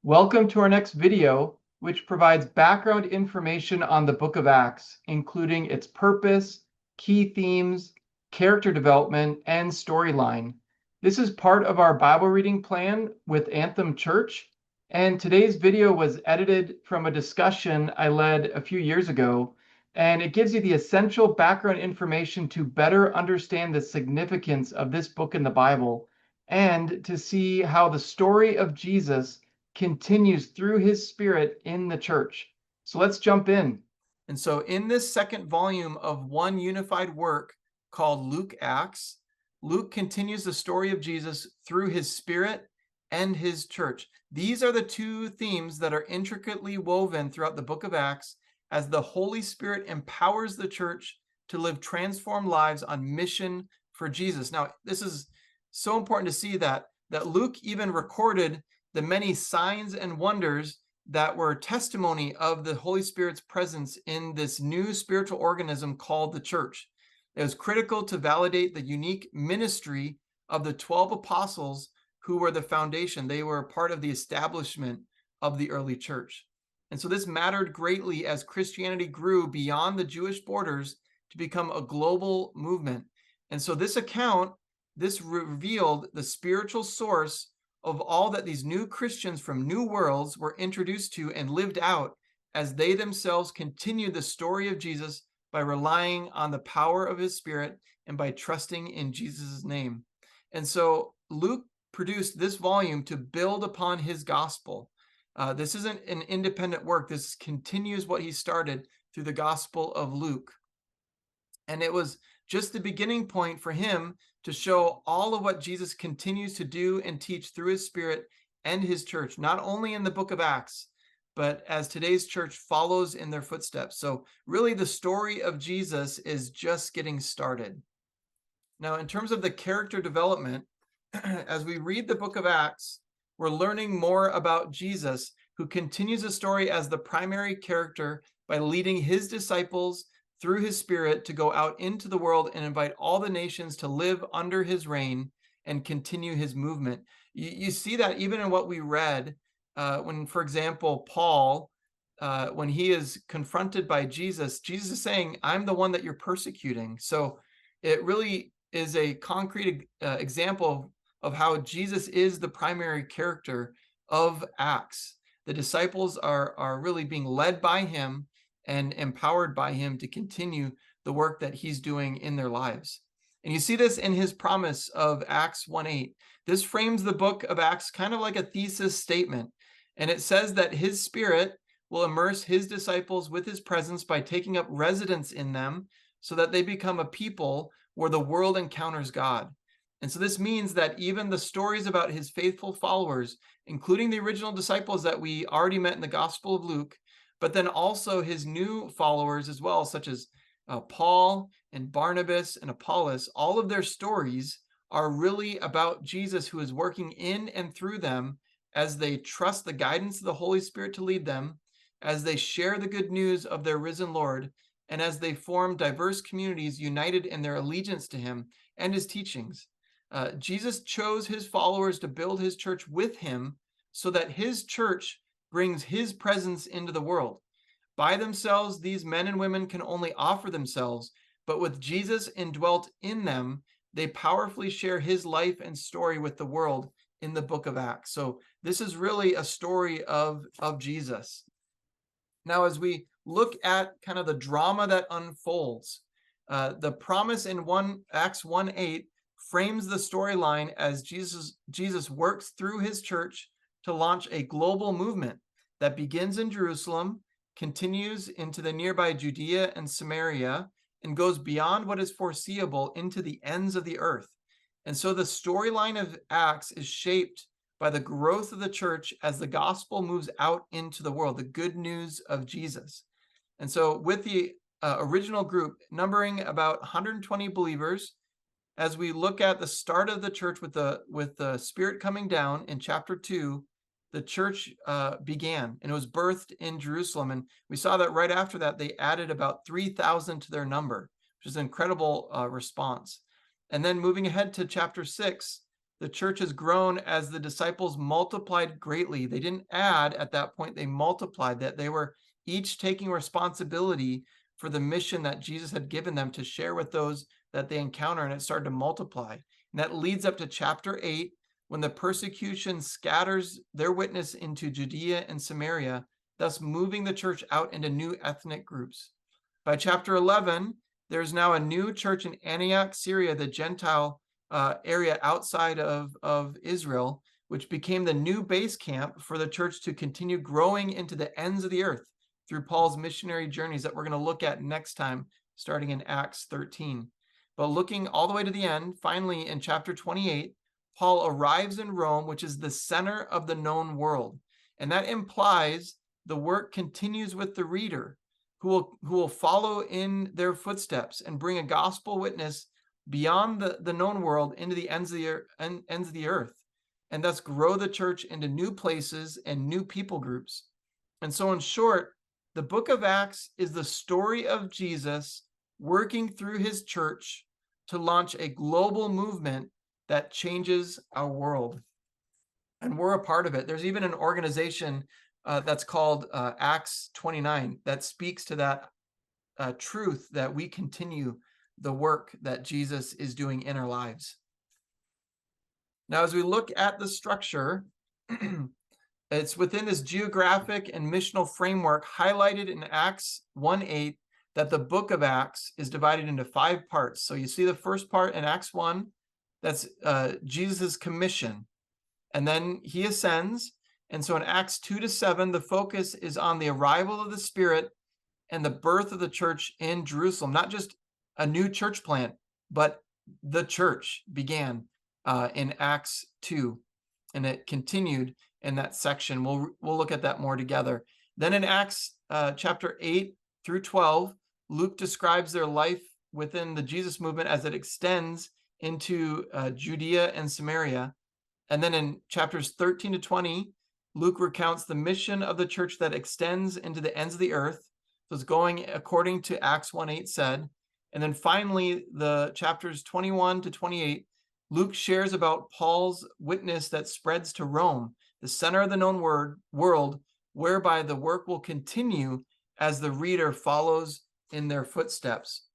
Welcome to our next video, which provides background information on the book of Acts, including its purpose, key themes, character development, and storyline. This is part of our Bible reading plan with Anthem Church, and today's video was edited from a discussion I led a few years ago, and it gives you the essential background information to better understand the significance of this book in the Bible, and to see how the story of Jesus continues through his spirit in the church. So let's jump in. And so in this second volume of one unified work called Luke Acts, Luke continues the story of Jesus through his spirit and his church. These are the two themes that are intricately woven throughout the book of Acts as the Holy Spirit empowers the church to live transformed lives on mission for Jesus. Now, this is so important to see that Luke even recorded the many signs and wonders that were testimony of the Holy Spirit's presence in this new spiritual organism called the church. It was critical to validate the unique ministry of the 12 apostles who were the foundation. They were part of the establishment of the early church. And so this mattered greatly as Christianity grew beyond the Jewish borders to become a global movement. And so this revealed the spiritual source of all that these new Christians from new worlds were introduced to and lived out as they themselves continued the story of Jesus by relying on the power of his spirit and by trusting in Jesus' name. And so Luke produced this volume to build upon his gospel. This isn't an independent work. This continues what he started through the Gospel of Luke. And it was just the beginning point for him to show all of what Jesus continues to do and teach through his spirit and his church, not only in the book of Acts, but as today's church follows in their footsteps. So really the story of Jesus is just getting started. Now, in terms of the character development, as we read the book of Acts, we're learning more about Jesus, who continues the story as the primary character by leading his disciples through his spirit to go out into the world and invite all the nations to live under his reign and continue his movement. You see that even in what we read when, for example, Paul, when he is confronted by Jesus, Jesus is saying, I'm the one that you're persecuting. So it really is a concrete example of how Jesus is the primary character of Acts. The disciples are really being led by him and empowered by him to continue the work that he's doing in their lives. And you see this in his promise of Acts 1:8. This frames the book of Acts kind of like a thesis statement. And it says that his spirit will immerse his disciples with his presence by taking up residence in them so that they become a people where the world encounters God. And so this means that even the stories about his faithful followers, including the original disciples that we already met in the Gospel of Luke, but then also his new followers as well, such as Paul and Barnabas and Apollos, all of their stories are really about Jesus, who is working in and through them as they trust the guidance of the Holy Spirit to lead them, as they share the good news of their risen Lord, and as they form diverse communities united in their allegiance to him and his teachings. Jesus chose his followers to build his church with him so that his church brings his presence into the world. By themselves, these men and women can only offer themselves, but with Jesus indwelt in them, they powerfully share his life and story with the world in the book of Acts. So this is really a story of Jesus. Now, as we look at kind of the drama that unfolds, the promise in Acts 1:8 frames the storyline as Jesus works through his church to launch a global movement that begins in Jerusalem, continues into the nearby Judea and Samaria, and goes beyond what is foreseeable into the ends of the earth. And so the storyline of Acts is shaped by the growth of the church as the gospel moves out into the world, the good news of Jesus. And so with the original group numbering about 120 believers, as we look at the start of the church with the Spirit coming down in chapter 2, the church began, and it was birthed in Jerusalem. And we saw that right after that, they added about 3,000 to their number, which is an incredible response. And then moving ahead to chapter 6, the church has grown as the disciples multiplied greatly. They didn't add at that point, they multiplied, that they were each taking responsibility for the mission that Jesus had given them to share with those that they encounter, and it started to multiply. And that leads up to chapter 8, when the persecution scatters their witness into Judea and Samaria, thus moving the church out into new ethnic groups. By chapter 11, there's now a new church in Antioch, Syria, the Gentile area outside of Israel, which became the new base camp for the church to continue growing into the ends of the earth through Paul's missionary journeys that we're going to look at next time, starting in Acts 13. But looking all the way to the end, finally in chapter 28, Paul arrives in Rome, which is the center of the known world. And that implies the work continues with the reader, who will follow in their footsteps and bring a gospel witness beyond the known world into the ends of the earth, and thus grow the church into new places and new people groups. And so in short, the book of Acts is the story of Jesus working through his church to launch a global movement that changes our world. And we're a part of it. There's even an organization that's called Acts 29 that speaks to that truth that we continue the work that Jesus is doing in our lives. Now, as we look at the structure, it's within this geographic and missional framework highlighted in Acts 1:8 that the book of Acts is divided into 5 parts. So you see the first part in Acts 1, that's Jesus' commission. And then he ascends. And so in Acts 2-7, the focus is on the arrival of the Spirit and the birth of the church in Jerusalem. Not just a new church plant, but the church began in Acts 2. And it continued in that section. We'll look at that more together. Then in Acts chapter 8-12, Luke describes their life within the Jesus movement as it extends into Judea and Samaria. And then in chapters 13-20, Luke recounts the mission of the church that extends into the ends of the earth. So it's going according to Acts 1:8 said. And then finally, the chapters 21-28, Luke shares about Paul's witness that spreads to Rome, the center of the known world, whereby the work will continue as the reader follows in their footsteps.